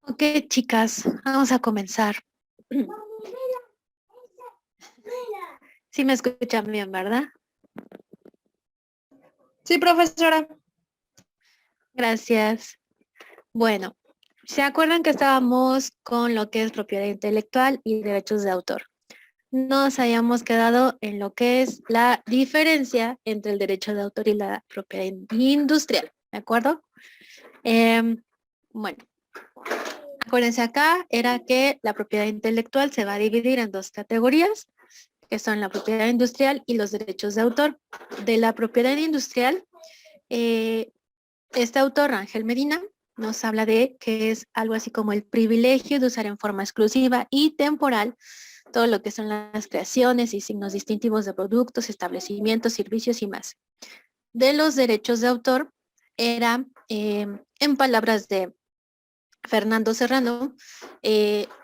Ok, chicas, vamos a comenzar. Sí me escuchan bien, ¿verdad? Sí, profesora. Gracias. Bueno, ¿se acuerdan que estábamos con lo que es propiedad intelectual y derechos de autor? Nos habíamos quedado en lo que es la diferencia entre el derecho de autor y la propiedad industrial, ¿de acuerdo? Bueno, acuérdense acá, era que la propiedad intelectual se va a dividir en dos categorías, que son la propiedad industrial y los derechos de autor. De la propiedad industrial, eh, este autor, Ángel Medina, nos habla de que es algo así como el privilegio de usar en forma exclusiva y temporal todo lo que son las creaciones y signos distintivos de productos, establecimientos, servicios y más. De los derechos de autor, era, en palabras de Fernando Serrano,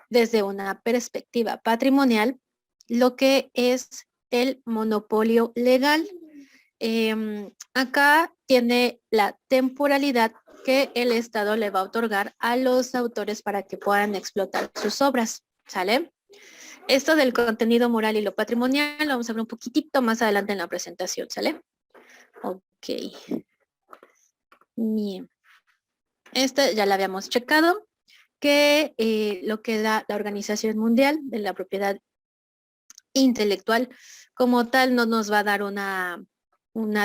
desde una perspectiva patrimonial, lo que es el monopolio legal. Acá tiene la temporalidad que el Estado le va a otorgar a los autores para que puedan explotar sus obras, ¿sale? Esto del contenido moral y lo patrimonial lo vamos a ver un poquitito más adelante en la presentación, ¿sale? Ok. Bien. Esta ya la habíamos checado, que lo que da la Organización Mundial de la Propiedad Intelectual como tal no nos va a dar una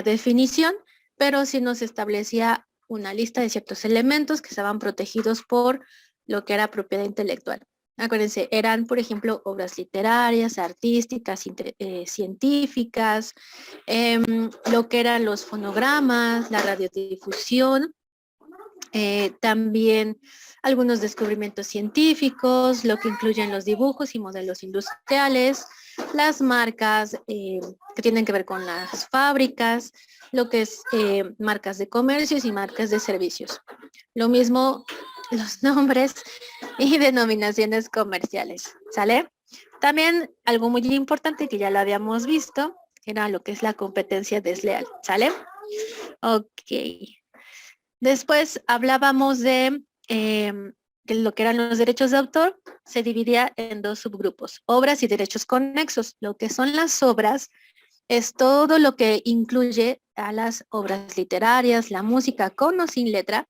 definición, pero sí nos establecía una lista de ciertos elementos que estaban protegidos por lo que era propiedad intelectual. Acuérdense, eran, por ejemplo, obras literarias, artísticas, científicas, lo que eran los fonogramas, la radiodifusión, también algunos descubrimientos científicos, lo que incluyen los dibujos y modelos industriales, las marcas que tienen que ver con las fábricas, lo que es marcas de comercios y marcas de servicios. Lo mismo los nombres y denominaciones comerciales, ¿sale? También algo muy importante que ya lo habíamos visto, era lo que es la competencia desleal, ¿sale? Ok. Después hablábamos de que lo que eran los derechos de autor se dividía en dos subgrupos, obras y derechos conexos. Lo que son las obras es todo lo que incluye a las obras literarias, la música con o sin letra,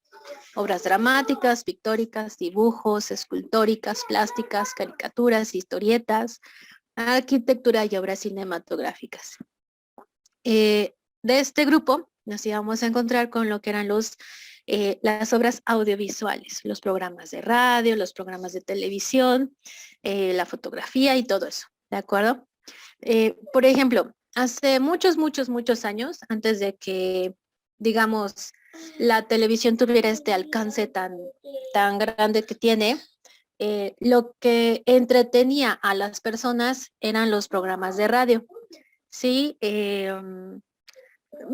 obras dramáticas, pictóricas, dibujos, escultóricas, plásticas, caricaturas, historietas, arquitectura y obras cinematográficas. De este grupo nos íbamos a encontrar con lo que eran las obras audiovisuales, los programas de radio, los programas de televisión, la fotografía y todo eso, ¿de acuerdo? Por ejemplo, hace muchos años, antes de que, digamos, la televisión tuviera este alcance tan grande que tiene, lo que entretenía a las personas eran los programas de radio. Sí,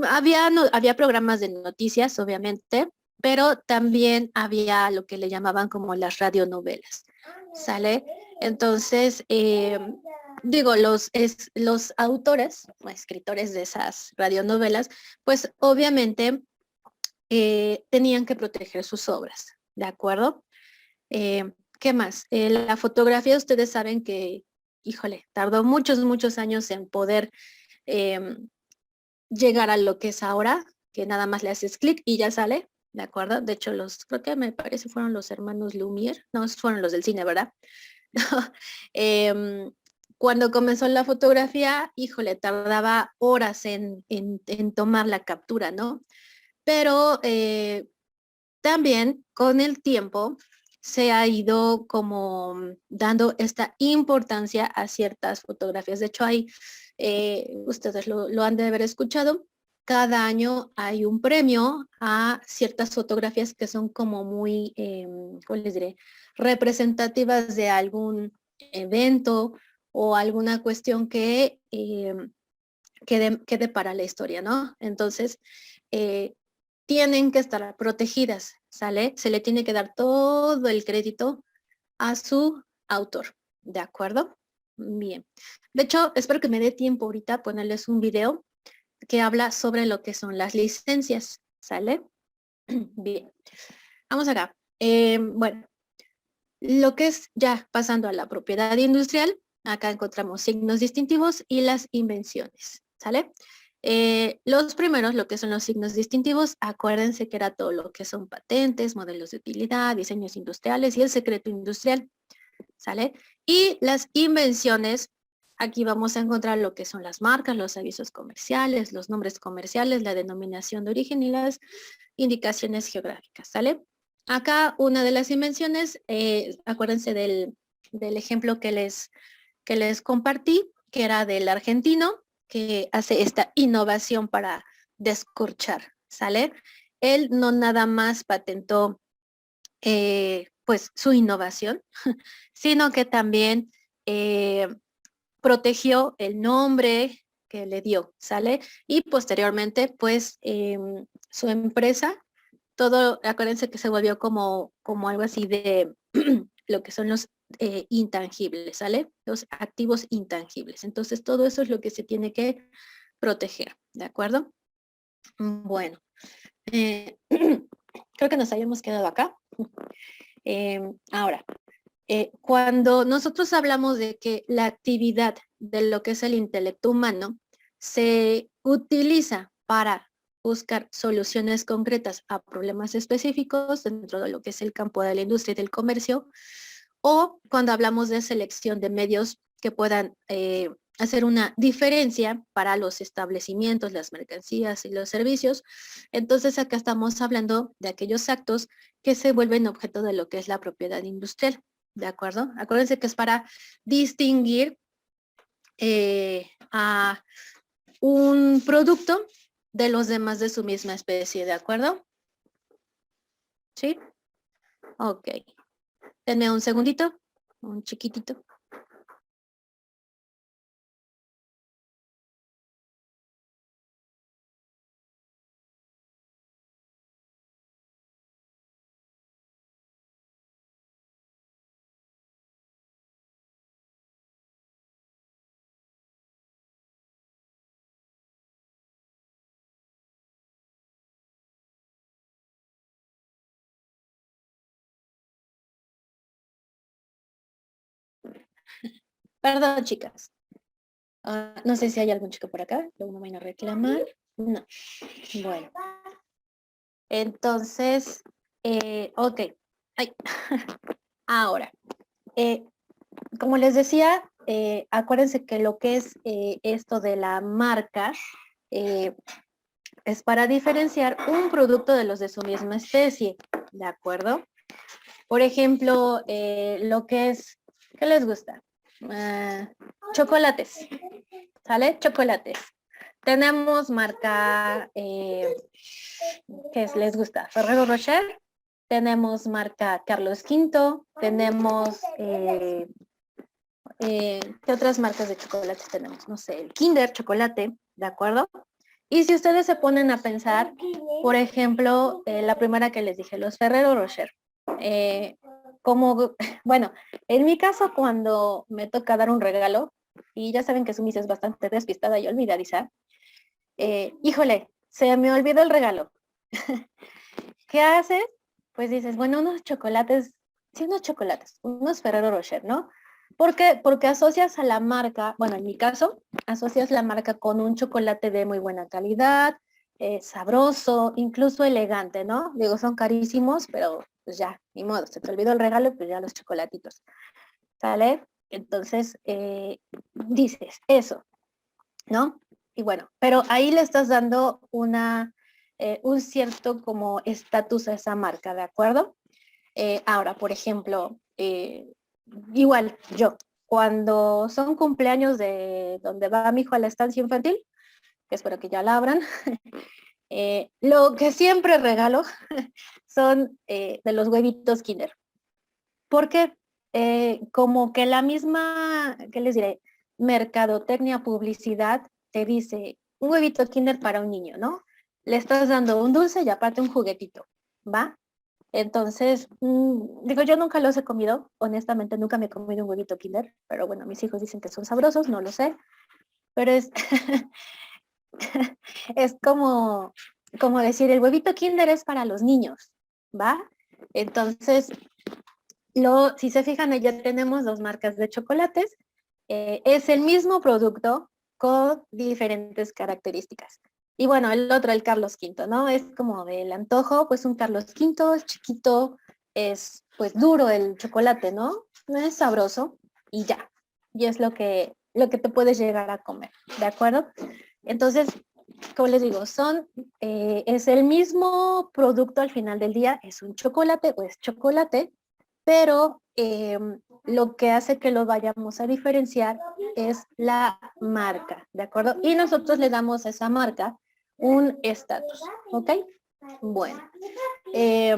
había programas de noticias, obviamente, pero también había lo que le llamaban como las radionovelas, ¿sale? Entonces, digo, los autores o escritores de esas radionovelas, pues obviamente tenían que proteger sus obras, ¿de acuerdo? ¿Qué más? La fotografía, ustedes saben que, híjole, tardó muchos años en poder llegar a lo que es ahora, que nada más le haces clic y ya sale, ¿de acuerdo? De hecho, creo que me parece fueron los hermanos Lumière, no, fueron los del cine, ¿verdad? eh, cuando comenzó la fotografía, híjole, tardaba horas en tomar la captura, ¿no? Pero también con el tiempo se ha ido como dando esta importancia a ciertas fotografías. De hecho, ustedes lo han de haber escuchado, cada año hay un premio a ciertas fotografías que son como muy, ¿cómo les diré? Representativas de algún evento o alguna cuestión que quede para la historia, ¿no? Entonces, eh, tienen que estar protegidas, ¿sale? Se le tiene que dar todo el crédito a su autor, ¿de acuerdo? Bien. De hecho, espero que me dé tiempo ahorita ponerles un video que habla sobre lo que son las licencias, ¿sale? Bien. Vamos acá. Bueno, Lo que es ya pasando a la propiedad industrial, acá encontramos signos distintivos y las invenciones, ¿sale? Los primeros, lo que son los signos distintivos, acuérdense que era todo lo que son patentes, modelos de utilidad, diseños industriales y el secreto industrial, ¿sale? Y las invenciones, aquí vamos a encontrar lo que son las marcas, los avisos comerciales, los nombres comerciales, la denominación de origen y las indicaciones geográficas, ¿sale? Acá una de las invenciones, acuérdense del ejemplo que les compartí, que era del argentino, que hace esta innovación para descorchar, ¿sale? Él no nada más patentó pues su innovación, sino que también protegió el nombre que le dio, ¿sale? Y posteriormente, pues, su empresa, todo, acuérdense que se volvió como algo así de lo que son los intangibles, ¿sale? Los activos intangibles. Entonces, todo eso es lo que se tiene que proteger, ¿de acuerdo? Bueno, creo que nos habíamos quedado acá. Ahora, cuando nosotros hablamos de que la actividad de lo que es el intelecto humano se utiliza para buscar soluciones concretas a problemas específicos dentro de lo que es el campo de la industria y del comercio, o cuando hablamos de selección de medios que puedan hacer una diferencia para los establecimientos, las mercancías y los servicios, entonces acá estamos hablando de aquellos actos que se vuelven objeto de lo que es la propiedad industrial. ¿De acuerdo? Acuérdense que es para distinguir a un producto de los demás de su misma especie, ¿de acuerdo? ¿Sí? Ok. Denme un segundito, un chiquitito. Perdón, chicas. No sé si hay algún chico por acá. Luego me van a reclamar. No. Bueno. Entonces, ok. Ay. Ahora, como les decía, acuérdense que lo que es esto de la marca es para diferenciar un producto de los de su misma especie, ¿de acuerdo? Por ejemplo, lo que es, ¿qué les gusta? Chocolates, ¿sale? Chocolates. Tenemos marca, ¿qué les gusta? Ferrero Rocher. Tenemos marca Carlos V. Tenemos, ¿qué otras marcas de chocolates tenemos? No sé, el Kinder Chocolate, ¿de acuerdo? Y si ustedes se ponen a pensar, por ejemplo, la primera que les dije, los Ferrero Rocher. Como, bueno, en mi caso cuando me toca dar un regalo, y ya saben que Sumis es bastante despistada y olvidadiza, híjole, se me olvidó el regalo. ¿Qué haces? Pues dices, bueno, unos chocolates, sí, unos Ferrero Rocher, ¿no? ¿Por qué? Porque asocias a la marca, bueno, en mi caso, asocias la marca con un chocolate de muy buena calidad, sabroso, incluso elegante, ¿no? Digo, son carísimos, pero pues ya, ni modo, se te olvidó el regalo, pues ya los chocolatitos, ¿sale? Entonces, dices eso, ¿no? Y bueno, pero ahí le estás dando un cierto como estatus a esa marca, ¿de acuerdo? Ahora, por ejemplo, igual yo, cuando son cumpleaños de donde va mi hijo a la estancia infantil, que espero que ya la abran, lo que siempre regalo son de los huevitos Kinder. ¿Por qué? Como que la misma, ¿qué les diré? Mercadotecnia, publicidad, te dice un huevito Kinder para un niño, ¿no? Le estás dando un dulce y aparte un juguetito, ¿va? Entonces, digo, yo nunca los he comido, honestamente nunca me he comido un huevito Kinder, pero bueno, mis hijos dicen que son sabrosos, no lo sé, pero es, es como decir, el huevito Kinder es para los niños, ¿va? Entonces, Si se fijan, ya tenemos dos marcas de chocolates. Es el mismo producto con diferentes características. Y bueno, el otro, el Carlos V, ¿no? Es como del antojo, pues un Carlos V, es chiquito, es pues duro el chocolate, ¿no? No es sabroso y ya. Y es lo que te puedes llegar a comer, ¿de acuerdo? Entonces, como les digo, es el mismo producto al final del día, es un chocolate o es chocolate, pero lo que hace que lo vayamos a diferenciar es la marca, ¿de acuerdo? Y nosotros le damos a esa marca un estatus, ¿ok? Bueno, ¿qué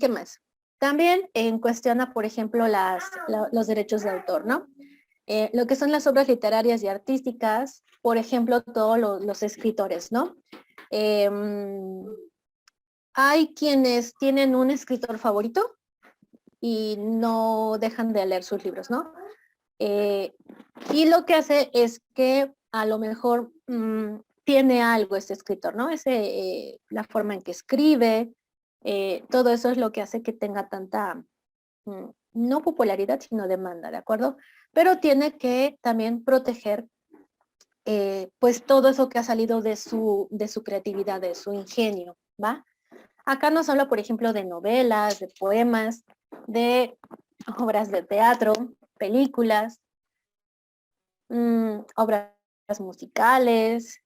más? También en cuestiona, por ejemplo, los derechos de autor, ¿no? Lo que son las obras literarias y artísticas, por ejemplo, todos los escritores, ¿no? Hay quienes tienen un escritor favorito y no dejan de leer sus libros, ¿no? Y lo que hace es que a lo mejor tiene algo este escritor, ¿no? La forma en que escribe, todo eso es lo que hace que tenga tanta, no popularidad, sino demanda, ¿de acuerdo? Pero tiene que también proteger pues todo eso que ha salido de su creatividad, de su ingenio, ¿va? Acá nos habla, por ejemplo, de novelas, de poemas, de obras de teatro, películas, obras musicales,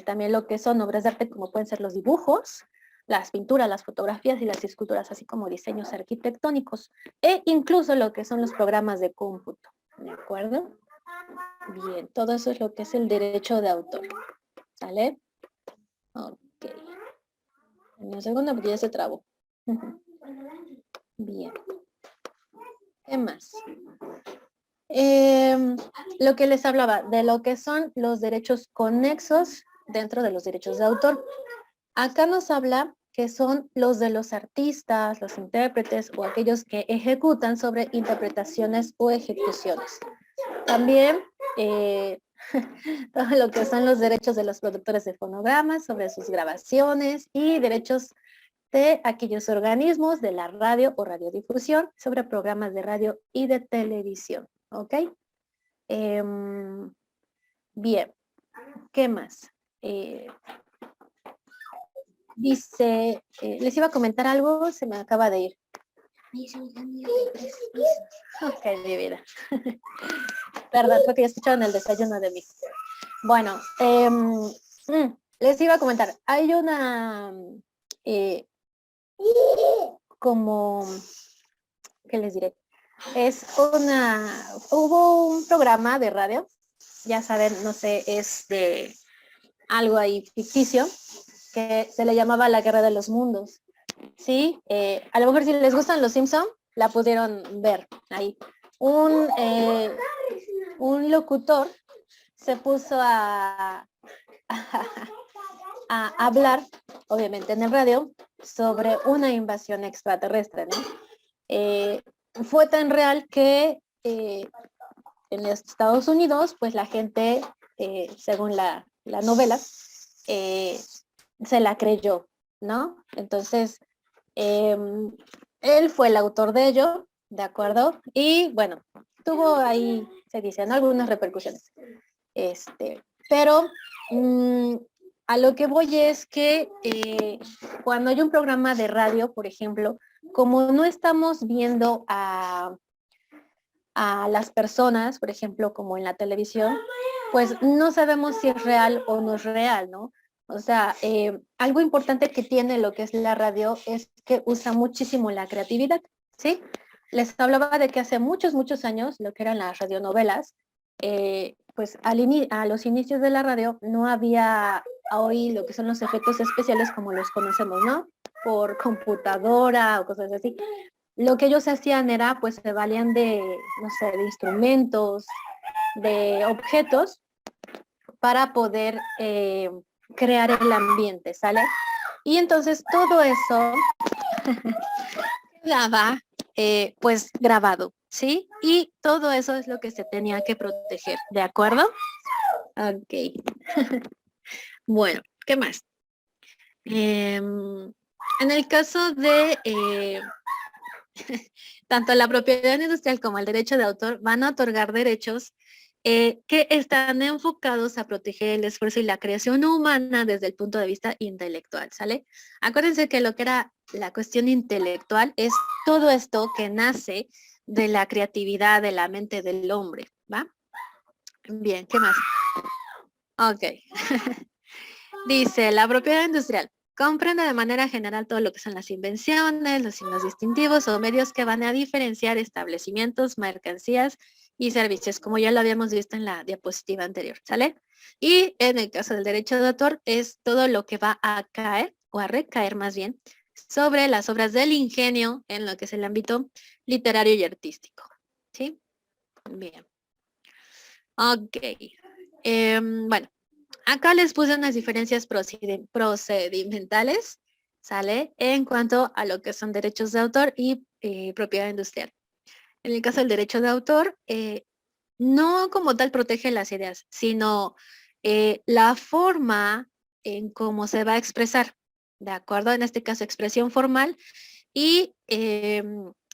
también lo que son obras de arte como pueden ser los dibujos, las pinturas, las fotografías y las esculturas, así como diseños arquitectónicos, e incluso lo que son los programas de cómputo, ¿de acuerdo? Bien, todo eso es lo que es el derecho de autor, ¿sale? Ok. Un segundo porque ya se trabó. Bien. ¿Qué más? Lo que les hablaba de lo que son los derechos conexos dentro de los derechos de autor. Acá nos habla que son los de los artistas, los intérpretes o aquellos que ejecutan sobre interpretaciones o ejecuciones. También todo lo que son los derechos de los productores de fonogramas sobre sus grabaciones y derechos de aquellos organismos de la radio o radiodifusión sobre programas de radio y de televisión. ¿Ok? Bien, ¿qué más? Dice, les iba a comentar algo, se me acaba de ir. Ok, mi vida. Verdad, porque ya escucharon el desayuno de mí. Bueno, les iba a comentar, hay una, como, ¿qué les diré? Hubo un programa de radio, ya saben, no sé, es de algo ahí ficticio, que se le llamaba La Guerra de los Mundos, ¿sí? A lo mejor si les gustan los Simpson, la pudieron ver ahí. Un locutor se puso a hablar, obviamente en el radio, sobre una invasión extraterrestre, ¿no? Fue tan real que en Estados Unidos, pues la gente, según la novela, se la creyó, ¿no? Entonces, él fue el autor de ello, ¿de acuerdo? Y bueno, tuvo ahí, se dicen, algunas repercusiones. Pero a lo que voy es que cuando hay un programa de radio, por ejemplo, como no estamos viendo a las personas, por ejemplo, como en la televisión, pues no sabemos si es real o no es real, ¿no? O sea, algo importante que tiene lo que es la radio es que usa muchísimo la creatividad, ¿sí? Les hablaba de que hace muchos, muchos años, lo que eran las radionovelas, pues a los inicios de la radio no había hoy lo que son los efectos especiales como los conocemos, ¿no? Por computadora o cosas así. Lo que ellos hacían era, pues se valían de, no sé, de instrumentos, de objetos para poder crear el ambiente, ¿sale? Y entonces todo eso quedaba pues grabado, ¿sí? Y todo eso es lo que se tenía que proteger, ¿de acuerdo? Ok. Bueno, ¿qué más? En el caso de tanto la propiedad industrial como el derecho de autor van a otorgar derechos que están enfocados a proteger el esfuerzo y la creación humana desde el punto de vista intelectual, ¿sale? Acuérdense que lo que era la cuestión intelectual es todo esto que nace de la creatividad de la mente del hombre, ¿va? Bien, ¿qué más? Ok. Dice, la propiedad industrial comprende de manera general todo lo que son las invenciones, los signos distintivos o medios que van a diferenciar establecimientos, mercancías y servicios, como ya lo habíamos visto en la diapositiva anterior, ¿sale? Y en el caso del derecho de autor es todo lo que va a caer o a recaer más bien sobre las obras del ingenio en lo que es el ámbito literario y artístico, ¿sí? Bien. Ok. Bueno, acá les puse unas diferencias procedimentales, ¿sale? En cuanto a lo que son derechos de autor y propiedad industrial. En el caso del derecho de autor, no como tal protege las ideas, sino la forma en cómo se va a expresar, ¿de acuerdo? En este caso, expresión formal y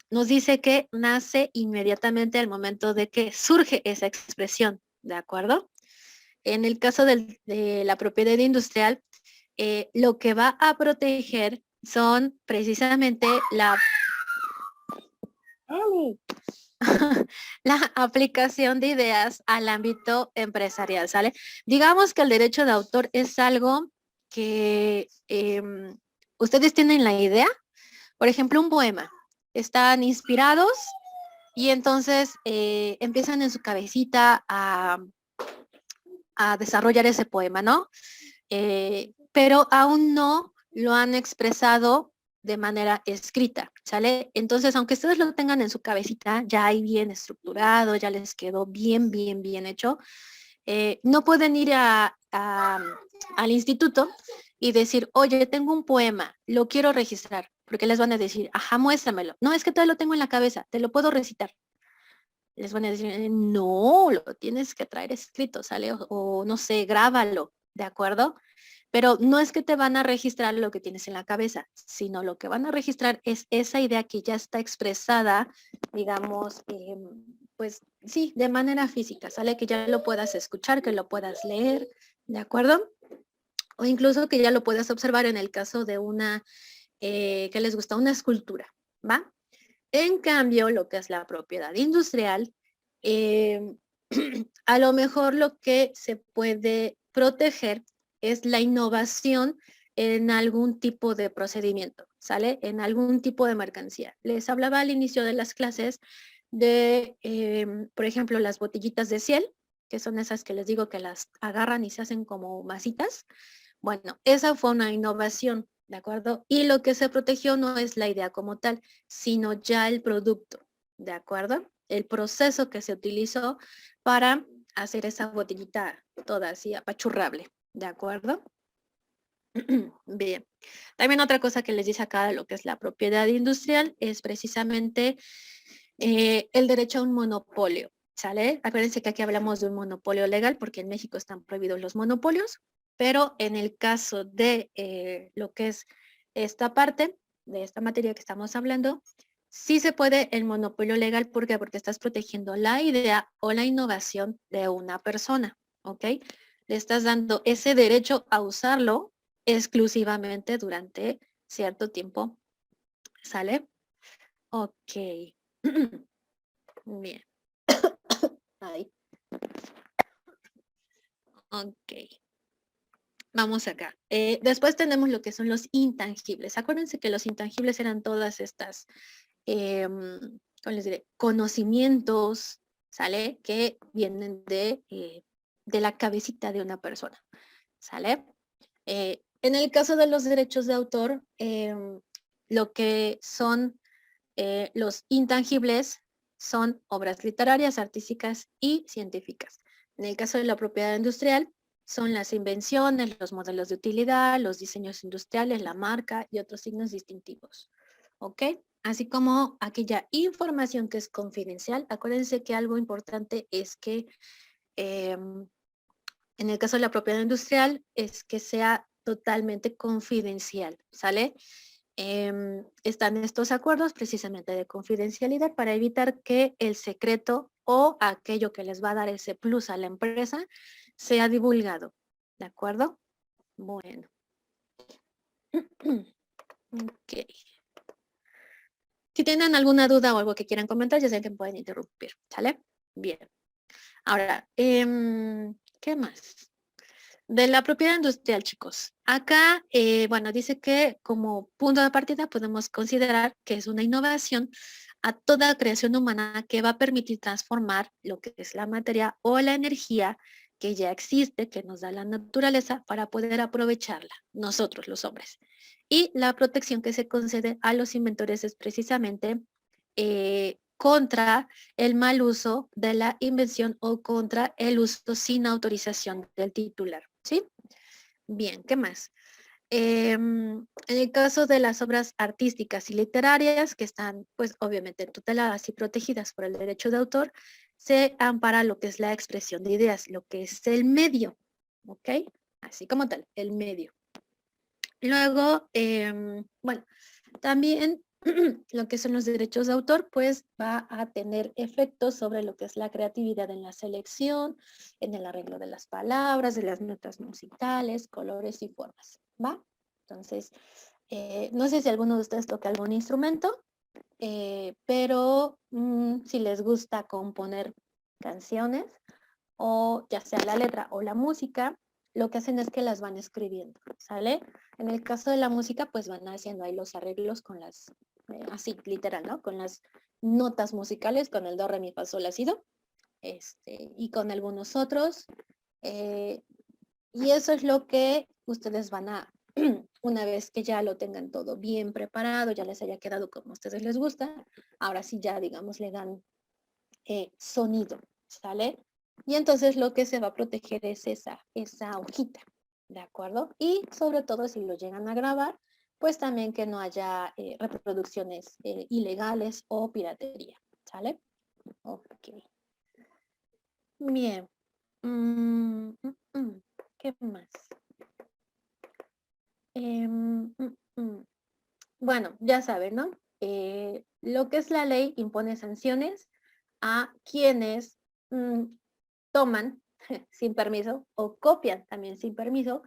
nos dice que nace inmediatamente al momento de que surge esa expresión, ¿de acuerdo? En el caso de la propiedad industrial, lo que va a proteger son precisamente la aplicación de ideas al ámbito empresarial, ¿sale? Digamos que el derecho de autor es algo que ustedes tienen la idea, por ejemplo, un poema. Están inspirados y entonces empiezan en su cabecita a desarrollar ese poema, ¿no? Pero aún no lo han expresado de manera escrita, ¿sale? Entonces, aunque ustedes lo tengan en su cabecita, ya ahí bien estructurado, ya les quedó bien, bien, bien hecho, no pueden ir al instituto y decir, oye, tengo un poema, lo quiero registrar, porque les van a decir, ajá, muéstramelo. No, es que todavía lo tengo en la cabeza, te lo puedo recitar. Les van a decir, no, lo tienes que traer escrito, ¿sale? O no sé, grábalo, ¿de acuerdo? Pero no es que te van a registrar lo que tienes en la cabeza, sino lo que van a registrar es esa idea que ya está expresada, digamos, pues sí, de manera física, ¿sale? Que ya lo puedas escuchar, que lo puedas leer, ¿de acuerdo? O incluso que ya lo puedas observar en el caso de una, que les gusta, una escultura, ¿va? En cambio, lo que es la propiedad industrial, eh, a lo mejor lo que se puede proteger es la innovación en algún tipo de procedimiento, ¿sale? En algún tipo de mercancía. Les hablaba al inicio de las clases de, por ejemplo, las botellitas de ciel, que son esas que les digo que las agarran y se hacen como masitas. Bueno, esa fue una innovación, ¿de acuerdo? Y lo que se protegió no es la idea como tal, sino ya el producto, ¿de acuerdo? El proceso que se utilizó para hacer esa botellita toda así apachurrable, ¿de acuerdo? Bien. También otra cosa que les dice acá de lo que es la propiedad industrial es precisamente el derecho a un monopolio, ¿sale? Acuérdense que aquí hablamos de un monopolio legal porque en México están prohibidos los monopolios, pero en el caso de lo que es esta parte, de esta materia que estamos hablando, sí se puede el monopolio legal. ¿Por qué? Porque estás protegiendo la idea o la innovación de una persona, ¿ok? Le estás dando ese derecho a usarlo exclusivamente durante cierto tiempo, ¿sale? Ok. Bien. Ay, ok. Vamos acá. Después tenemos lo que son los intangibles. Acuérdense que los intangibles eran todas estas, ¿cómo les diré? Conocimientos, ¿sale? Que vienen de la cabecita de una persona, ¿sale? En el caso de los derechos de autor, lo que son los intangibles son obras literarias, artísticas y científicas. En el caso de la propiedad industrial, son las invenciones, los modelos de utilidad, los diseños industriales, la marca y otros signos distintivos. ¿Ok? Así como aquella información que es confidencial. Acuérdense que algo importante es que en el caso de la propiedad industrial es que sea totalmente confidencial, ¿sale? están estos acuerdos precisamente de confidencialidad para evitar que el secreto o aquello que les va a dar ese plus a la empresa sea divulgado. ¿De acuerdo? Bueno. Ok. Si tienen alguna duda o algo que quieran comentar, ya saben que me pueden interrumpir. ¿Sale? Bien. Ahora, ¿qué más? De la propiedad industrial, chicos. Acá, bueno, dice que como punto de partida podemos considerar que es una innovación a toda creación humana que va a permitir transformar lo que es la materia o la energía que ya existe, que nos da la naturaleza, para poder aprovecharla, nosotros los hombres. Y la protección que se concede a los inventores es precisamente contra el mal uso de la invención o contra el uso sin autorización del titular. ¿Sí? Bien, ¿qué más? En el caso de las obras artísticas y literarias, que están, pues, obviamente tuteladas y protegidas por el derecho de autor, se ampara lo que es la expresión de ideas, lo que es el medio, ¿ok? Así como tal, el medio. Luego, bueno, también lo que son los derechos de autor, pues va a tener efectos sobre lo que es la creatividad en la selección, en el arreglo de las palabras, de las notas musicales, colores y formas, ¿va? Entonces, no sé si alguno de ustedes toca algún instrumento, pero si les gusta componer canciones, o ya sea la letra o la música, lo que hacen es que las van escribiendo, ¿sale? En el caso de la música, pues van haciendo ahí los arreglos con las, así, literal, ¿no? Con las notas musicales, con el do, re, mi, fa, sol, la, si, do, y con algunos otros. Y eso es lo que ustedes van a, una vez que ya lo tengan todo bien preparado, ya les haya quedado como a ustedes les gusta, ahora sí ya, digamos, le dan sonido, ¿sale? Y entonces lo que se va a proteger es esa hojita, ¿de acuerdo? Y sobre todo si lo llegan a grabar, pues también que no haya reproducciones ilegales o piratería, ¿sale? Ok. Bien. ¿Qué más? Bueno, ya saben, ¿no? Lo que es la ley impone sanciones a quienes toman sin permiso o copian también sin permiso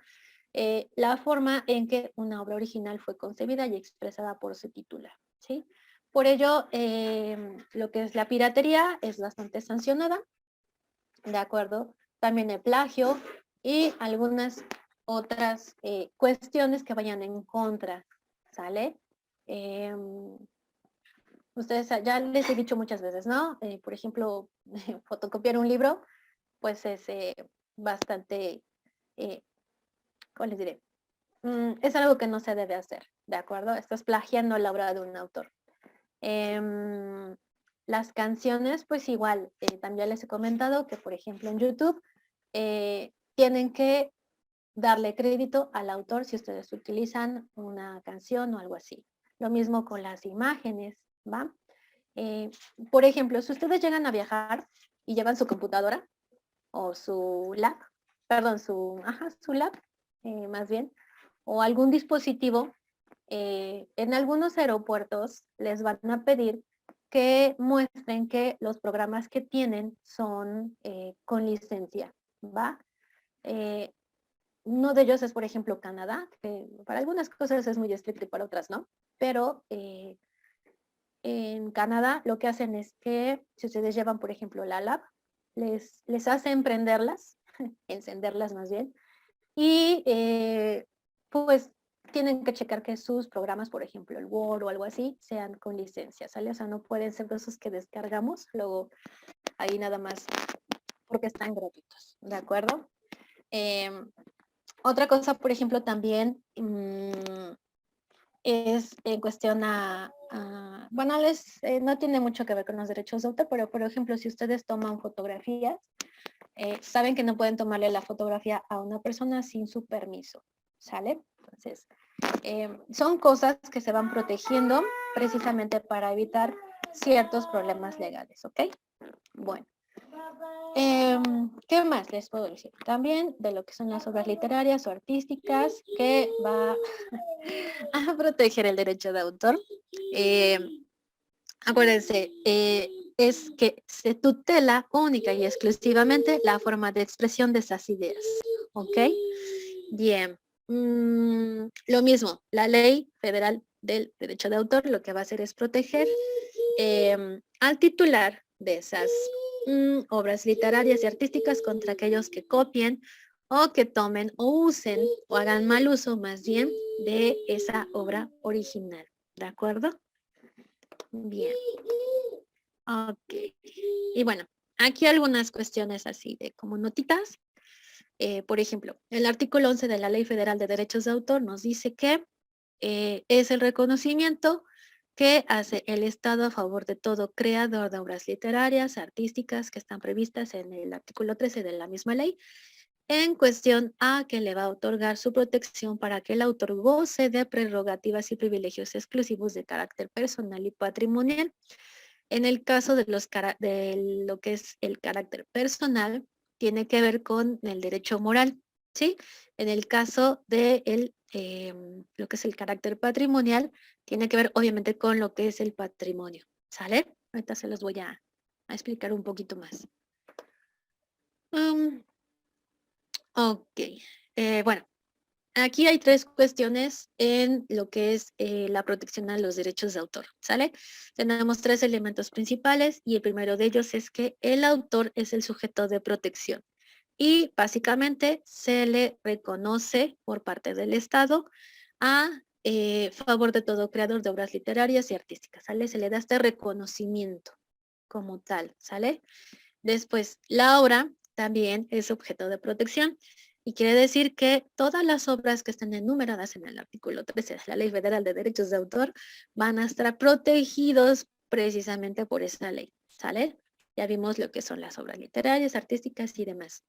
la forma en que una obra original fue concebida y expresada por su titular, ¿sí? Por ello, lo que es la piratería es bastante sancionada, ¿de acuerdo? También el plagio y algunas otras cuestiones que vayan en contra, ¿sale? Ustedes ya les he dicho muchas veces, ¿no? Por ejemplo, fotocopiar un libro, pues es bastante, eh, ¿cómo les diré? Es algo que no se debe hacer, ¿de acuerdo? Estás plagiando la obra de un autor. Las canciones, pues igual, también les he comentado que, por ejemplo, en YouTube tienen que darle crédito al autor si ustedes utilizan una canción o algo así. Lo mismo con las imágenes, ¿va? Por ejemplo, si ustedes llegan a viajar y llevan su computadora o su lab, perdón, su lab, más bien, o algún dispositivo, en algunos aeropuertos les van a pedir que muestren que los programas que tienen son con licencia, ¿va? Uno de ellos es, por ejemplo, Canadá, que para algunas cosas es muy estricto y para otras no, pero en Canadá lo que hacen es que si ustedes llevan, por ejemplo, la lab, les hacen prenderlas, encenderlas más bien, y pues tienen que checar que sus programas, por ejemplo, el Word o algo así, sean con licencia, ¿sale? O sea, no pueden ser de esos que descargamos, luego ahí nada más porque están gratuitos, ¿de acuerdo? Otra cosa, por ejemplo, también es en cuestión bueno, no tiene mucho que ver con los derechos de autor, pero por ejemplo, si ustedes toman fotografías, saben que no pueden tomarle la fotografía a una persona sin su permiso, ¿sale? Entonces, son cosas que se van protegiendo precisamente para evitar ciertos problemas legales, ¿ok? Bueno. ¿Qué más les puedo decir? También de lo que son las obras literarias o artísticas que va... proteger el derecho de autor, acuérdense, es que se tutela única y exclusivamente la forma de expresión de esas ideas. ¿Ok? Bien. Lo mismo, la ley federal del derecho de autor lo que va a hacer es proteger al titular de esas obras literarias y artísticas contra aquellos que copien o que tomen o usen o hagan mal uso más bien de esa obra original. ¿De acuerdo? Bien. Ok. Y bueno, aquí algunas cuestiones así de como notitas. Por ejemplo, el artículo 11 de la Ley Federal de Derechos de Autor nos dice que es el reconocimiento que hace el Estado a favor de todo creador de obras literarias, artísticas, que están previstas en el artículo 13 de la misma ley, en cuestión a que le va a otorgar su protección para que el autor goce de prerrogativas y privilegios exclusivos de carácter personal y patrimonial. En el caso de lo que es el carácter personal, tiene que ver con el derecho moral, ¿sí? En el caso de lo que es el carácter patrimonial, tiene que ver obviamente con lo que es el patrimonio, ¿sale? Ahorita se los voy a explicar un poquito más. Ok, bueno, aquí hay tres cuestiones en lo que es la protección a los derechos de autor, ¿sale? Tenemos tres elementos principales y el primero de ellos es que el autor es el sujeto de protección y básicamente se le reconoce por parte del Estado a favor de todo creador de obras literarias y artísticas, ¿sale? Se le da este reconocimiento como tal, ¿sale? Después, la obra también es objeto de protección y quiere decir que todas las obras que están enumeradas en el artículo 13 de la Ley Federal de Derechos de Autor van a estar protegidos precisamente por esa ley, ¿sale? Ya vimos lo que son las obras literarias, artísticas y demás.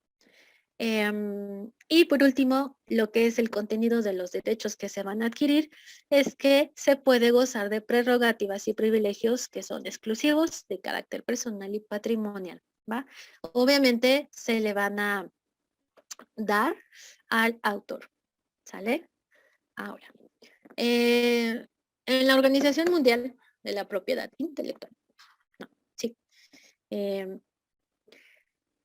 Y por último, lo que es el contenido de los derechos que se van a adquirir es que se puede gozar de prerrogativas y privilegios que son exclusivos de carácter personal y patrimonial, ¿va? Obviamente se le van a dar al autor, ¿sale? Ahora, en la Organización Mundial de la Propiedad Intelectual, no, sí, em,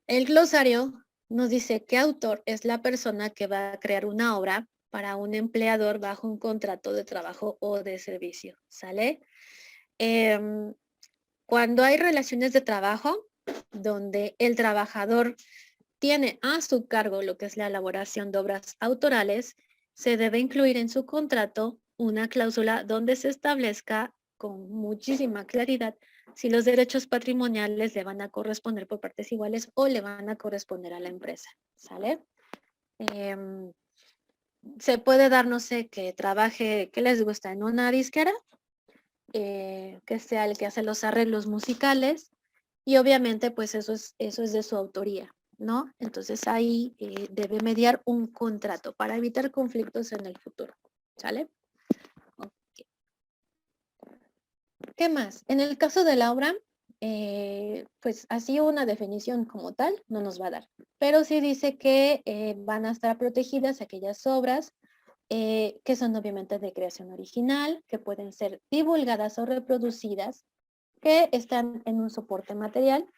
el glosario nos dice que autor es la persona que va a crear una obra para un empleador bajo un contrato de trabajo o de servicio, ¿sale? Em, Cuando hay relaciones de trabajo donde el trabajador tiene a su cargo lo que es la elaboración de obras autorales, se debe incluir en su contrato una cláusula donde se establezca con muchísima claridad si los derechos patrimoniales le van a corresponder por partes iguales o le van a corresponder a la empresa, ¿sale? Em, Se puede dar, no sé, que trabaje, ¿qué les gusta? En una disquera, que sea el que hace los arreglos musicales y obviamente pues eso es de su autoría, ¿no? Entonces ahí debe mediar un contrato para evitar conflictos en el futuro, ¿sale? Okay. ¿Qué más? En el caso de la obra, pues así una definición como tal no nos va a dar, pero sí dice que van a estar protegidas aquellas obras que son obviamente de creación original, que pueden ser divulgadas o reproducidas, que están en un soporte material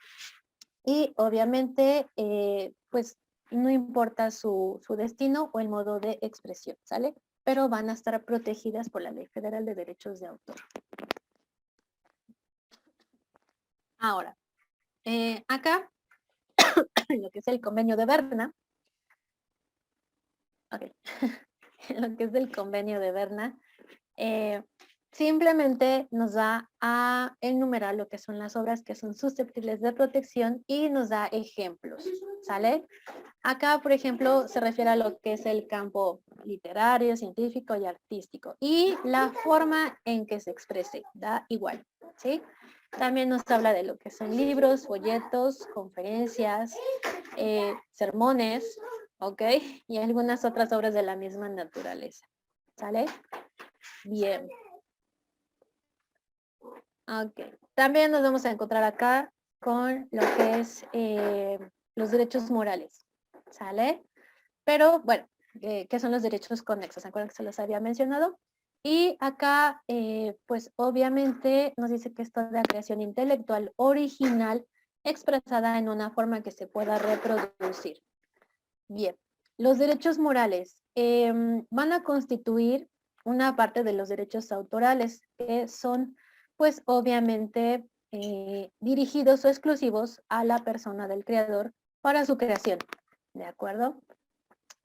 y obviamente pues no importa su destino o el modo de expresión, ¿sale? Pero van a estar protegidas por la Ley Federal de Derechos de Autor. Ahora, acá, en lo que es el convenio de Berna, okay. En lo que es el convenio de Berna, simplemente nos da a enumerar lo que son las obras que son susceptibles de protección y nos da ejemplos, ¿sale? Acá, por ejemplo, se refiere a lo que es el campo literario, científico y artístico y la forma en que se exprese, da igual, ¿sí? También nos habla de lo que son libros, folletos, conferencias, sermones, ¿ok? Y algunas otras obras de la misma naturaleza, ¿sale? Bien. Ok. También nos vamos a encontrar acá con lo que es los derechos morales, ¿sale? Pero bueno, ¿qué son los derechos conexos? ¿Se acuerdan que se los había mencionado? Y acá, pues obviamente nos dice que esto es la creación intelectual original expresada en una forma que se pueda reproducir. Bien, los derechos morales van a constituir una parte de los derechos autorales que son, pues obviamente, dirigidos o exclusivos a la persona del creador para su creación, ¿de acuerdo?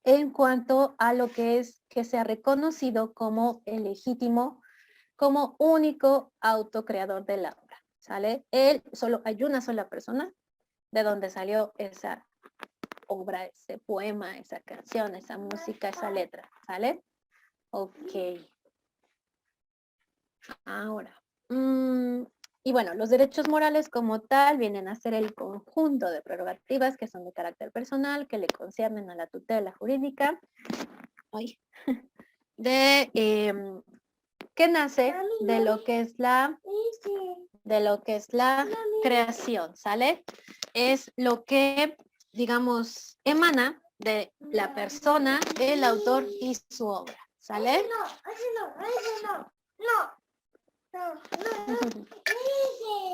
En cuanto a lo que es que sea reconocido como el legítimo, como único autocreador de la obra, ¿sale? Él, solo hay una sola persona de donde salió esa obra, ese poema, esa canción, esa música, esa letra, ¿sale? Ok. Ahora, y bueno, los derechos morales como tal vienen a ser el conjunto de prerrogativas que son de carácter personal, que le conciernen a la tutela jurídica, ay, de, que nace de lo que es la creación, ¿sale? Es lo que, digamos, emana de la persona, el autor y su obra, ¿sale?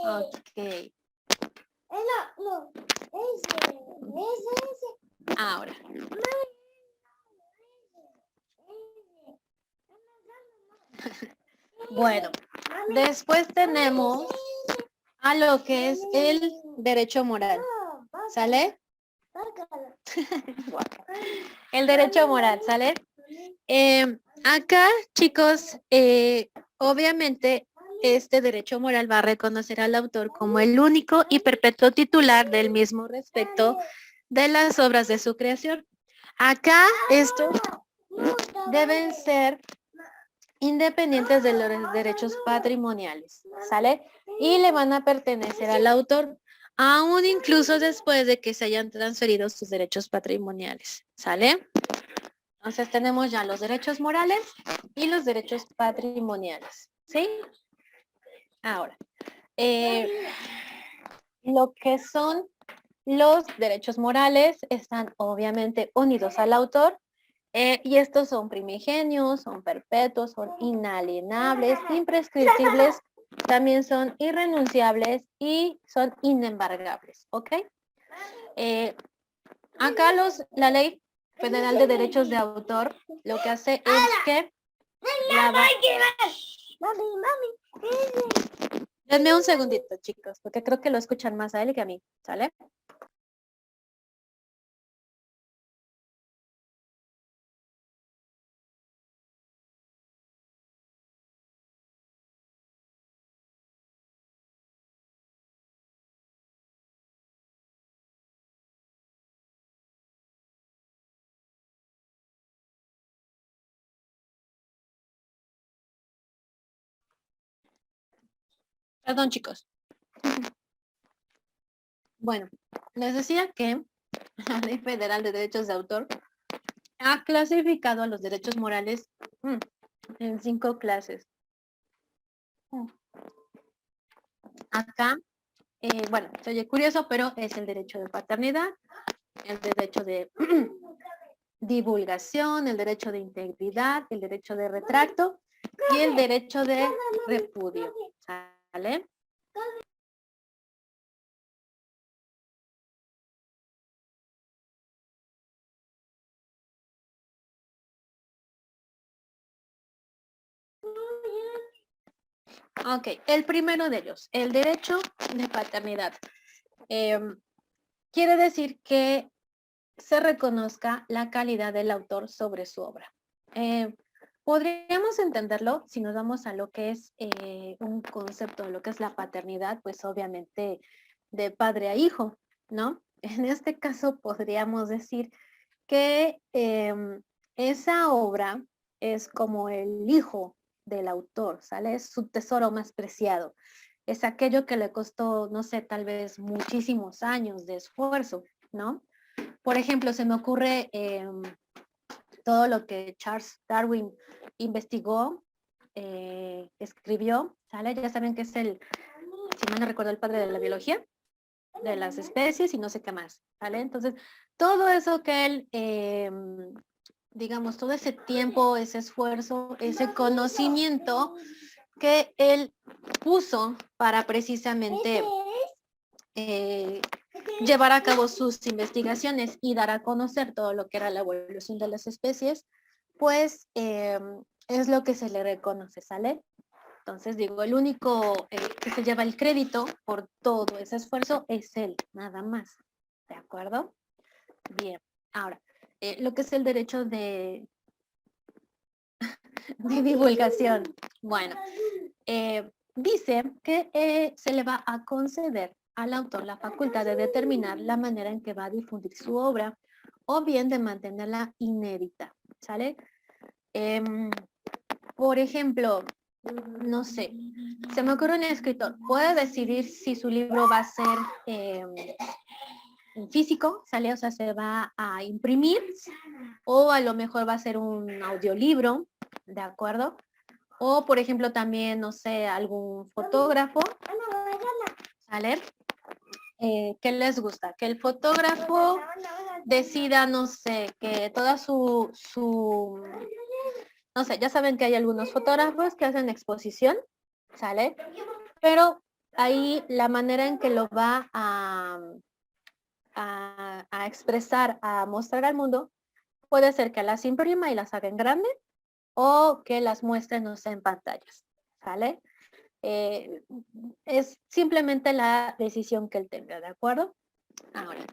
Ok. Ahora. Bueno, después tenemos a lo que es el derecho moral, ¿sale? El derecho moral, ¿sale? Acá, chicos, obviamente este derecho moral va a reconocer al autor como el único y perpetuo titular del mismo respecto de las obras de su creación. Acá estos deben ser independientes de los derechos patrimoniales, ¿sale? Y le van a pertenecer al autor, aún incluso después de que se hayan transferido sus derechos patrimoniales, ¿sale? Entonces tenemos ya los derechos morales y los derechos patrimoniales, ¿sí? Ahora, lo que son los derechos morales están obviamente unidos al autor y estos son primigenios, son perpetuos, son inalienables, imprescriptibles, también son irrenunciables y son inembargables, ¿ok? Acá la ley federal de derechos de autor lo que hace es que denme un segundito, chicos, porque creo que lo escuchan más a él que a mí, ¿sale? Perdón, chicos. Bueno, les decía que la Ley Federal de Derechos de Autor ha clasificado a los derechos morales en 5 clases. Acá, bueno, se oye curioso, pero es el derecho de paternidad, el derecho de divulgación, el derecho de integridad, el derecho de retracto y el derecho de repudio. ¿Sale? Ok, el primero de ellos, el derecho de paternidad. Quiere decir que se reconozca la calidad del autor sobre su obra. Podríamos entenderlo si nos vamos a lo que es un concepto de lo que es la paternidad, pues obviamente de padre a hijo, ¿no? En este caso podríamos decir que esa obra es como el hijo del autor, ¿sale? Es su tesoro más preciado. Es aquello que le costó, no sé, tal vez muchísimos años de esfuerzo, ¿no? Por ejemplo, se me ocurre todo lo que Charles Darwin investigó, escribió, ¿sale? Ya saben que es el, si mal no recuerdo, el padre de la biología, de las especies y no sé qué más, ¿vale? Entonces, todo eso que él digamos, todo ese tiempo, ese esfuerzo, ese conocimiento que él puso para precisamente llevar a cabo sus investigaciones y dar a conocer todo lo que era la evolución de las especies, pues es lo que se le reconoce, ¿sale? Entonces digo, el único que se lleva el crédito por todo ese esfuerzo es él, nada más. ¿De acuerdo? Bien. Ahora, lo que es el derecho de divulgación. Bueno, dice que se le va a conceder al autor la facultad de determinar la manera en que va a difundir su obra o bien de mantenerla inédita, ¿sale? Por ejemplo, no sé, se me ocurre un escritor, puede decidir si su libro va a ser en físico, ¿sale? O sea, se va a imprimir o a lo mejor va a ser un audiolibro, ¿de acuerdo? O, por ejemplo, también, no sé, algún fotógrafo, ¿sale? ¿Qué les gusta? Que el fotógrafo decida, no sé, que toda no sé, ya saben que hay algunos fotógrafos que hacen exposición, ¿sale? Pero ahí la manera en que lo va a expresar, a mostrar al mundo, puede ser que las imprima y las haga en grande o que las muestre, no sé, en pantallas, ¿sale? Es simplemente la decisión que él tenga, ¿de acuerdo? Ahora,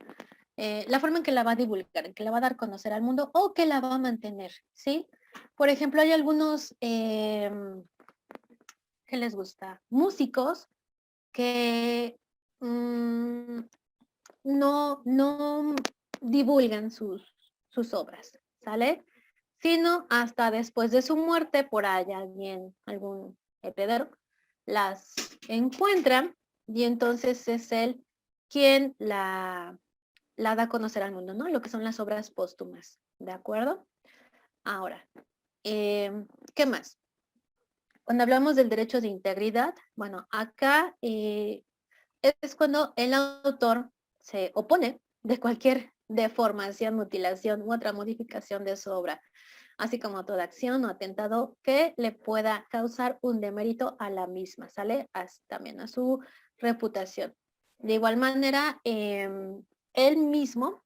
la forma en que la va a divulgar, en que la va a dar a conocer al mundo o que la va a mantener, ¿sí? Por ejemplo, hay algunos, ¿qué les gusta? Músicos que no divulgan sus obras, ¿sale? Sino hasta después de su muerte, por ahí alguien, algún heredero, las encuentra y entonces es él quien la da a conocer al mundo, ¿no? Lo que son las obras póstumas, ¿de acuerdo? Ahora, ¿qué más? Cuando hablamos del derecho de integridad, bueno, acá es cuando el autor se opone de cualquier deformación, mutilación u otra modificación de su obra, así como toda acción o atentado que le pueda causar un demérito a la misma, ¿sale? También a su reputación. De igual manera, él mismo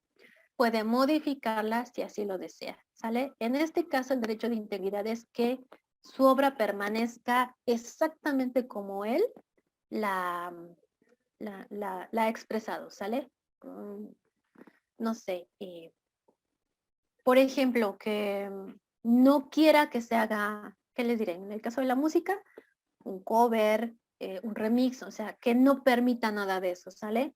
puede modificarla si así lo desea, ¿sale? En este caso, el derecho de integridad es que su obra permanezca exactamente como él la, la ha expresado, ¿sale? No sé, por ejemplo, que no quiera que se haga, ¿qué les diré? En el caso de la música, un cover, un remix, o sea, que no permita nada de eso, ¿sale?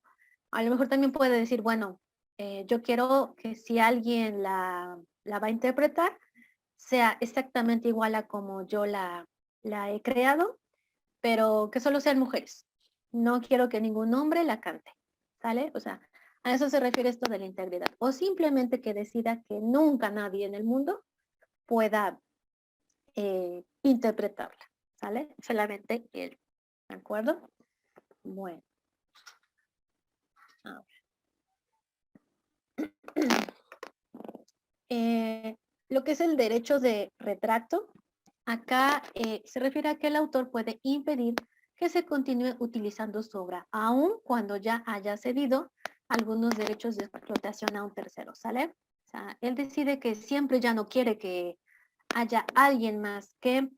A lo mejor también puede decir, bueno, yo quiero que si alguien la va a interpretar, sea exactamente igual a como yo la he creado, pero que solo sean mujeres. No quiero que ningún hombre la cante, ¿sale? O sea, a eso se refiere esto de la integridad. O simplemente que decida que nunca nadie en el mundo pueda interpretarla, ¿sale? Solamente él, ¿de acuerdo? Bueno, ahora. Lo que es el derecho de retracto, acá se refiere a que el autor puede impedir que se continúe utilizando su obra, aun cuando ya haya cedido algunos derechos de explotación a un tercero, ¿sale? O sea, él decide que siempre ya no quiere que haya alguien más que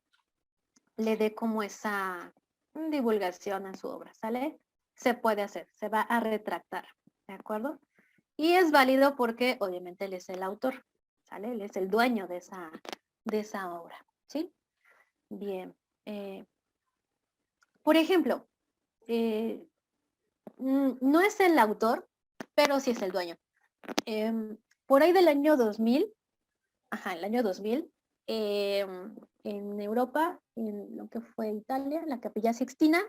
le dé como esa divulgación a su obra, ¿sale? Se puede hacer, se va a retractar, ¿de acuerdo? Y es válido porque obviamente él es el autor, ¿sale? Él es el dueño de esa obra, ¿sí? Bien. Por ejemplo, no es el autor, pero sí es el dueño. Por ahí del año 2000, ajá, el año 2000, en Europa, en lo que fue Italia, la Capilla Sixtina,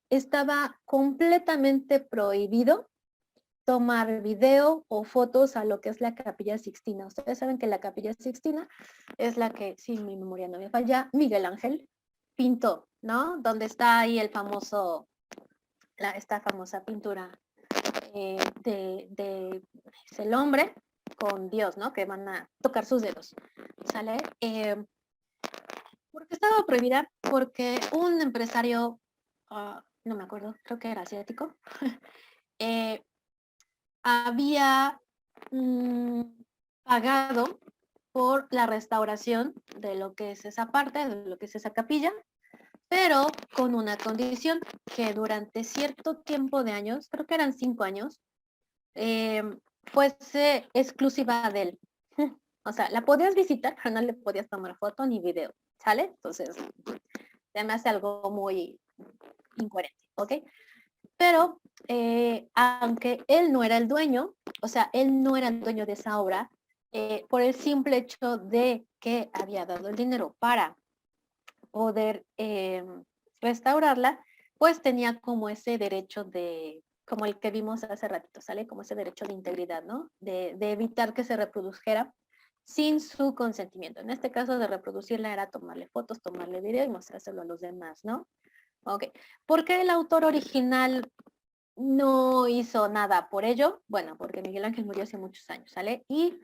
estaba completamente prohibido tomar video o fotos a lo que es la Capilla Sixtina. Ustedes saben que la Capilla Sixtina es la que, si mi memoria no me falla, Miguel Ángel pintó, ¿no? Donde está ahí el famoso, esta famosa pintura es el hombre, con Dios, ¿no? Que van a tocar sus dedos, ¿sale? ¿Por qué estaba prohibida? Porque un empresario, no me acuerdo, creo que era asiático, eh, había pagado por la restauración de lo que es esa parte, de lo que es esa capilla, pero con una condición que durante cierto tiempo de años, creo que eran 5 años, fuese exclusiva de él. O sea, la podías visitar, pero no le podías tomar foto ni video, ¿sale? Entonces, se me hace algo muy incoherente, ¿ok? Pero aunque él no era el dueño, o sea, él no era el dueño de esa obra, por el simple hecho de que había dado el dinero para poder restaurarla, pues tenía como ese derecho de, como el que vimos hace ratito, ¿sale? Como ese derecho de integridad, ¿no? De evitar que se reprodujera sin su consentimiento. En este caso de reproducirla era tomarle fotos, tomarle video y mostrárselo a los demás, ¿no? Ok. ¿Por qué el autor original no hizo nada por ello? Bueno, porque Miguel Ángel murió hace muchos años, ¿sale? Y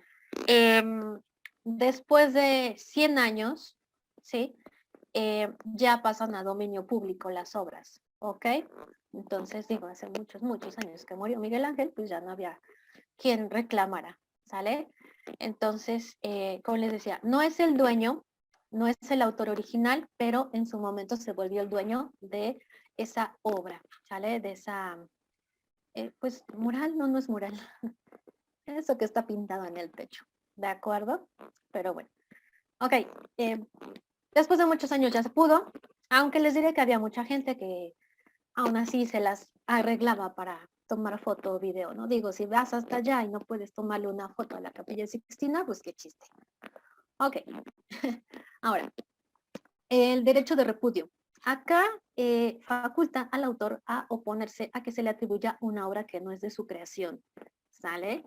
después de 100 años, ¿sí? Ya pasan a dominio público las obras, ¿ok? Entonces, digo, hace muchos, muchos años que murió Miguel Ángel, pues ya no había quien reclamara, ¿sale? Entonces, como les decía, no es el dueño, no es el autor original, pero en su momento se volvió el dueño de esa obra, ¿sale? De esa, pues, mural, no, no es mural, eso que está pintado en el techo, ¿de acuerdo? Pero bueno, ok, después de muchos años ya se pudo, aunque les diré que había mucha gente que aún así se las arreglaba para tomar foto o video, ¿no? Digo, si vas hasta allá y no puedes tomarle una foto a la Capilla Sixtina, pues qué chiste. Ok. Ahora, el derecho de repudio. Acá faculta al autor a oponerse a que se le atribuya una obra que no es de su creación. ¿Sale?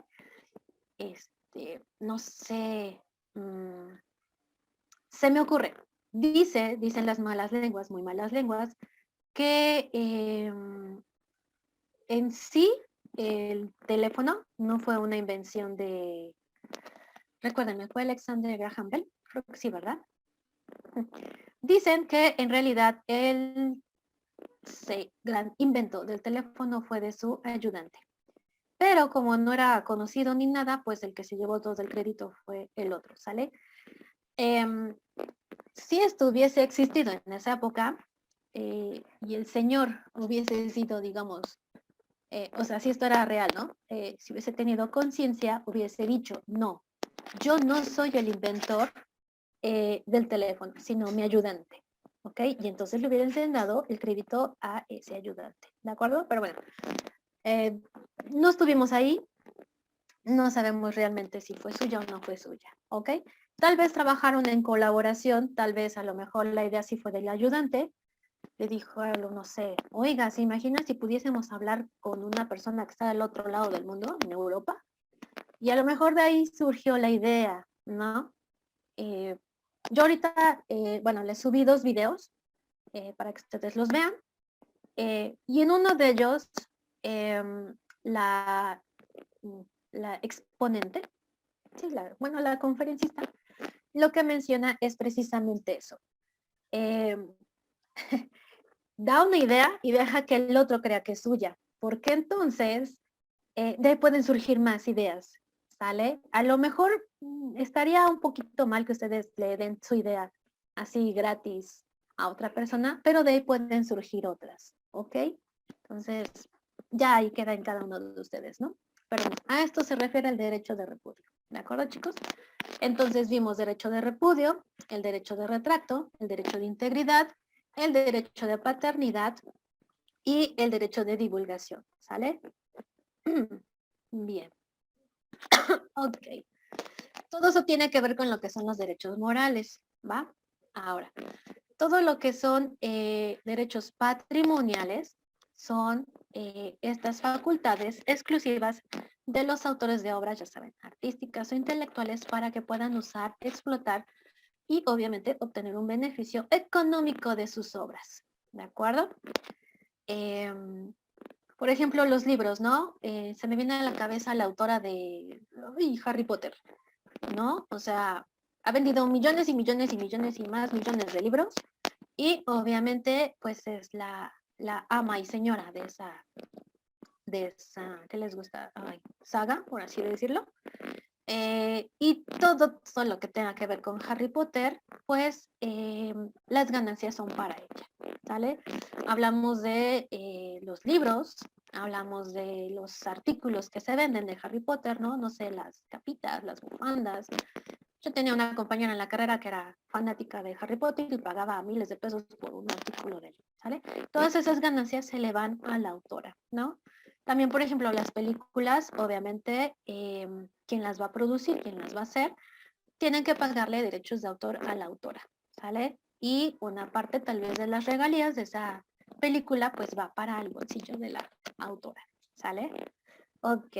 No sé, se me ocurre. Dicen las malas lenguas, muy malas lenguas, que en sí el teléfono no fue una invención de, recuérdenme, fue Alexander Graham Bell, creo que sí, ¿verdad? Dicen que en realidad el gran invento del teléfono fue de su ayudante. Pero como no era conocido ni nada, pues el que se llevó todo el crédito fue el otro, ¿sale? Si esto hubiese existido en esa época y el señor hubiese sido, digamos, o sea, si esto era real, ¿no? Si hubiese tenido conciencia, hubiese dicho, no, yo no soy el inventor del teléfono, sino mi ayudante, ¿ok? Y entonces le hubiesen dado el crédito a ese ayudante, ¿de acuerdo? Pero bueno, no estuvimos ahí, no sabemos realmente si fue suya o no fue suya, ¿ok? Tal vez trabajaron en colaboración, tal vez a lo mejor la idea sí fue del ayudante, le dijo, no sé, oiga, ¿se imagina si pudiésemos hablar con una persona que está del otro lado del mundo, en Europa? Y a lo mejor de ahí surgió la idea, ¿no? Yo ahorita, bueno, les subí 2 videos para que ustedes los vean. Y en uno de ellos, la, la exponente, sí, bueno, la conferencista, lo que menciona es precisamente eso. Da una idea y deja que el otro crea que es suya, porque entonces de ahí pueden surgir más ideas, ¿sale? A lo mejor estaría un poquito mal que ustedes le den su idea así gratis a otra persona, pero de ahí pueden surgir otras, ¿ok? Entonces, ya ahí queda en cada uno de ustedes, ¿no? Pero a esto se refiere el derecho de repudio, ¿de acuerdo, chicos? Entonces vimos derecho de repudio, el derecho de retracto, el derecho de integridad, el derecho de paternidad y el derecho de divulgación, ¿sale? Bien. Ok. Todo eso tiene que ver con lo que son los derechos morales, ¿va? Ahora, todo lo que son derechos patrimoniales son estas facultades exclusivas de los autores de obras, ya saben, artísticas o intelectuales para que puedan usar, explotar y obviamente obtener un beneficio económico de sus obras, ¿de acuerdo? Por ejemplo, los libros, ¿no? Se me viene a la cabeza la autora de Harry Potter, ¿no? O sea, ha vendido millones y millones y millones y más millones de libros y obviamente pues es la ama y señora de esa, ¿qué les gusta? Ay, saga, por así decirlo. Y todo lo que tenga que ver con Harry Potter, pues las ganancias son para ella, ¿sale? Hablamos de los libros, hablamos de los artículos que se venden de Harry Potter, ¿no? No sé, las capitas, las bufandas. Yo tenía una compañera en la carrera que era fanática de Harry Potter y pagaba miles de pesos por un artículo de él, ¿sale? Todas esas ganancias se le van a la autora, ¿no? También, por ejemplo, las películas, obviamente, quien las va a producir, quien las va a hacer, tienen que pagarle derechos de autor a la autora, ¿sale? Y una parte tal vez de las regalías de esa película, pues va para el bolsillo de la autora, ¿sale? Ok.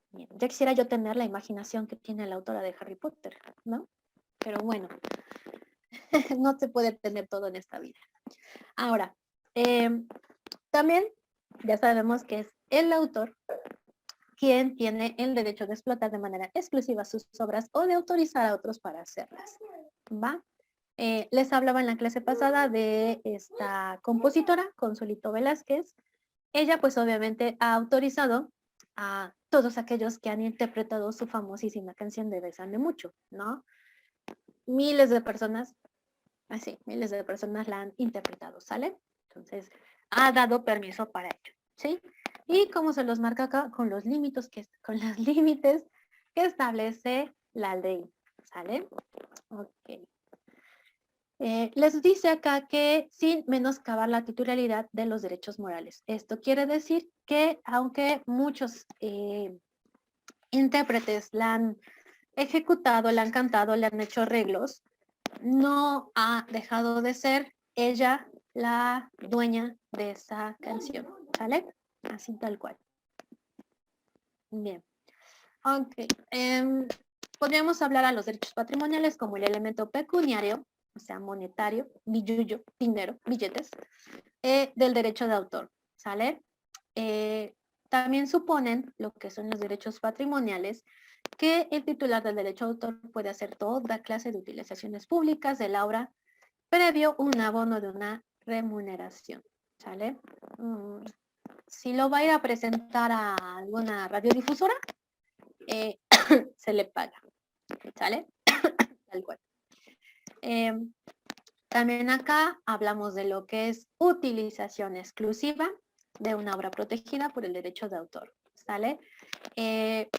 Bien. Ya quisiera yo tener la imaginación que tiene la autora de Harry Potter, ¿no? Pero bueno, no se puede tener todo en esta vida. Ahora, también ya sabemos que es el autor quien tiene el derecho de explotar de manera exclusiva sus obras o de autorizar a otros para hacerlas, ¿va? Les hablaba en la clase pasada de esta compositora, Consuelito Velázquez. Ella pues obviamente ha autorizado a todos aquellos que han interpretado su famosísima canción de Bésame Mucho, ¿no? Miles de personas, así, miles de personas la han interpretado, ¿sale? Entonces, ha dado permiso para ello, ¿sí? Y como se los marca acá, con los límites con los límites que establece la ley, ¿sale? Ok. Les dice acá que sin menoscabar la titularidad de los derechos morales. Esto quiere decir que aunque muchos intérpretes la han ejecutado, la han cantado, le han hecho arreglos, no ha dejado de ser ella la dueña de esa canción, ¿sale? Así tal cual. Bien. Ok. Podríamos hablar a los derechos patrimoniales como el elemento pecuniario, o sea, monetario, billullo, dinero, billetes, del derecho de autor, ¿sale? También suponen lo que son los derechos patrimoniales, que el titular del derecho de autor puede hacer toda clase de utilizaciones públicas de la obra previo un abono de una remuneración, ¿sale? Si lo va a ir a presentar a alguna radiodifusora, se le paga, ¿sale? Tal cual. También acá hablamos de lo que es utilización exclusiva de una obra protegida por el derecho de autor, ¿sale?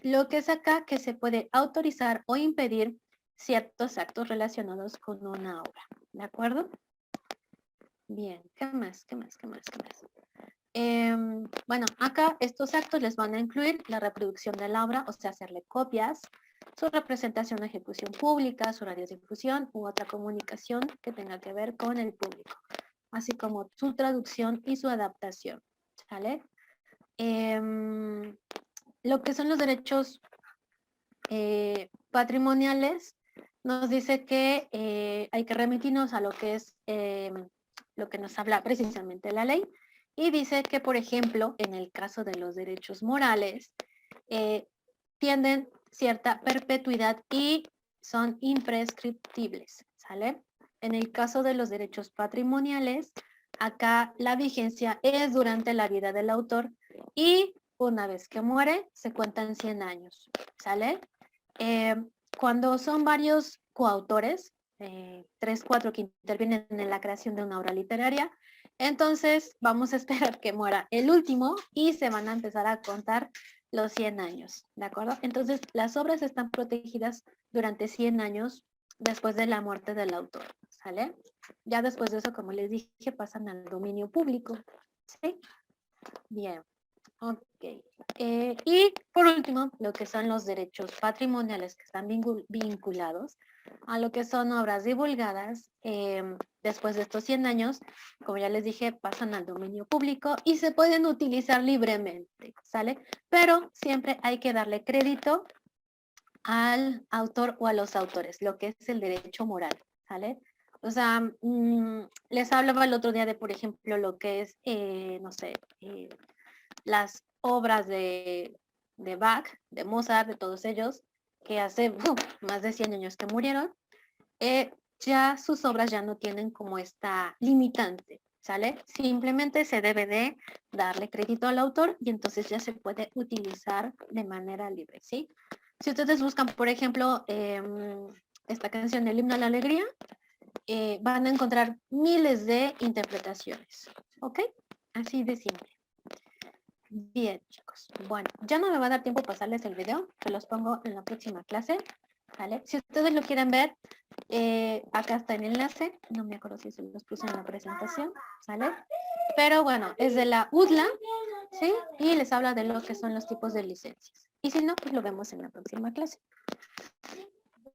Lo que es acá que se puede autorizar o impedir ciertos actos relacionados con una obra, ¿de acuerdo? Bien, ¿qué más? ¿Qué más? ¿Qué más? ¿Qué más? Bueno, acá estos actos les van a incluir la reproducción de la obra, o sea, hacerle copias, su representación o ejecución pública, su radiodifusión u otra comunicación que tenga que ver con el público, así como su traducción y su adaptación, ¿sale? Lo que son los derechos patrimoniales nos dice que hay que remitirnos a lo que es lo que nos habla precisamente la ley y dice que, por ejemplo, en el caso de los derechos morales, tienden cierta perpetuidad y son imprescriptibles, ¿sale? En el caso de los derechos patrimoniales, acá la vigencia es durante la vida del autor y una vez que muere se cuentan 100 años, ¿sale? Cuando son varios coautores, 3, 4 que intervienen en la creación de una obra literaria, entonces vamos a esperar que muera el último y se van a empezar a contar los 100 años, ¿de acuerdo? Entonces las obras están protegidas durante 100 años después de la muerte del autor, ¿sale? Ya después de eso, como les dije, pasan al dominio público, ¿sí? Bien. Ok. Y por último, lo que son los derechos patrimoniales que están vinculados a lo que son obras divulgadas después de estos 100 años, como ya les dije, pasan al dominio público y se pueden utilizar libremente, ¿sale? Pero siempre hay que darle crédito al autor o a los autores, lo que es el derecho moral, ¿sale? O sea, les hablaba el otro día de, por ejemplo, lo que es, no sé, las obras de Bach, de Mozart, de todos ellos, que hace más de 100 años que murieron, ya sus obras ya no tienen como esta limitante, ¿sale? Simplemente se debe de darle crédito al autor y entonces ya se puede utilizar de manera libre, ¿sí? Si ustedes buscan, por ejemplo, esta canción, El himno a la alegría, van a encontrar miles de interpretaciones, ¿ok? Así de simple. Bien, chicos. Bueno, ya no me va a dar tiempo pasarles el video, se los pongo en la próxima clase, ¿vale? Si ustedes lo quieren ver, acá está el enlace, no me acuerdo si se los puse en la presentación, ¿sale? Pero bueno, es de la UDLA, ¿sí? Y les habla de lo que son los tipos de licencias. Y si no, pues lo vemos en la próxima clase.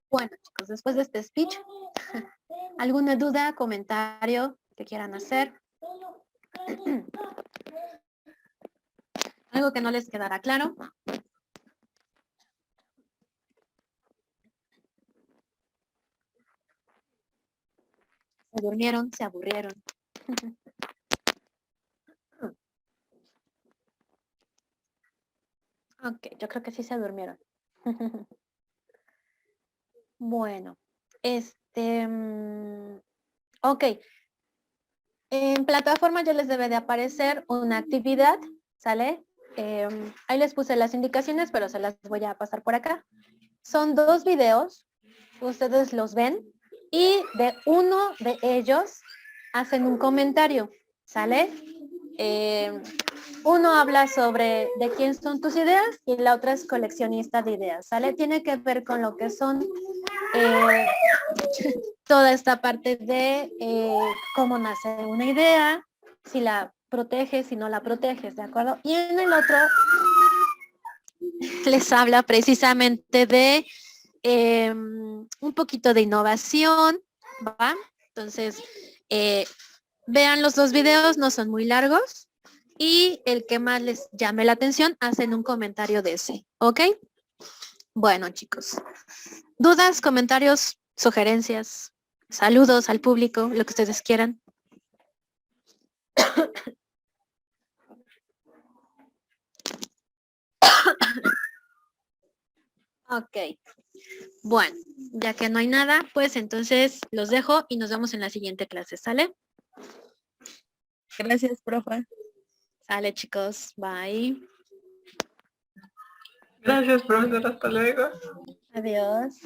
Bueno, chicos, después de este speech, ¿alguna duda, comentario que quieran hacer? ¿Algo que no les quedará claro? ¿Se durmieron? ¿Se aburrieron? Ok, yo creo que sí se durmieron. Bueno, ok. En plataforma ya les debe de aparecer una actividad, ¿sale? Ahí les puse las indicaciones, pero se las voy a pasar por acá. Son 2 videos, ustedes los ven, y de uno de ellos hacen un comentario, ¿sale? Uno habla sobre de quién son tus ideas y la otra es coleccionista de ideas, ¿sale? Tiene que ver con lo que son toda esta parte de cómo nace una idea, si la proteges, si no la proteges, ¿de acuerdo? Y en el otro les habla precisamente de un poquito de innovación, ¿va? Entonces, vean los 2 videos, no son muy largos, y el que más les llame la atención, hacen un comentario de ese, ¿ok? Bueno, chicos, dudas, comentarios, sugerencias, saludos al público, lo que ustedes quieran. Ok. Bueno, ya que no hay nada, pues entonces los dejo y nos vemos en la siguiente clase, ¿sale? Gracias, profe. Sale, chicos. Bye. Gracias, profesor. Hasta luego. Adiós.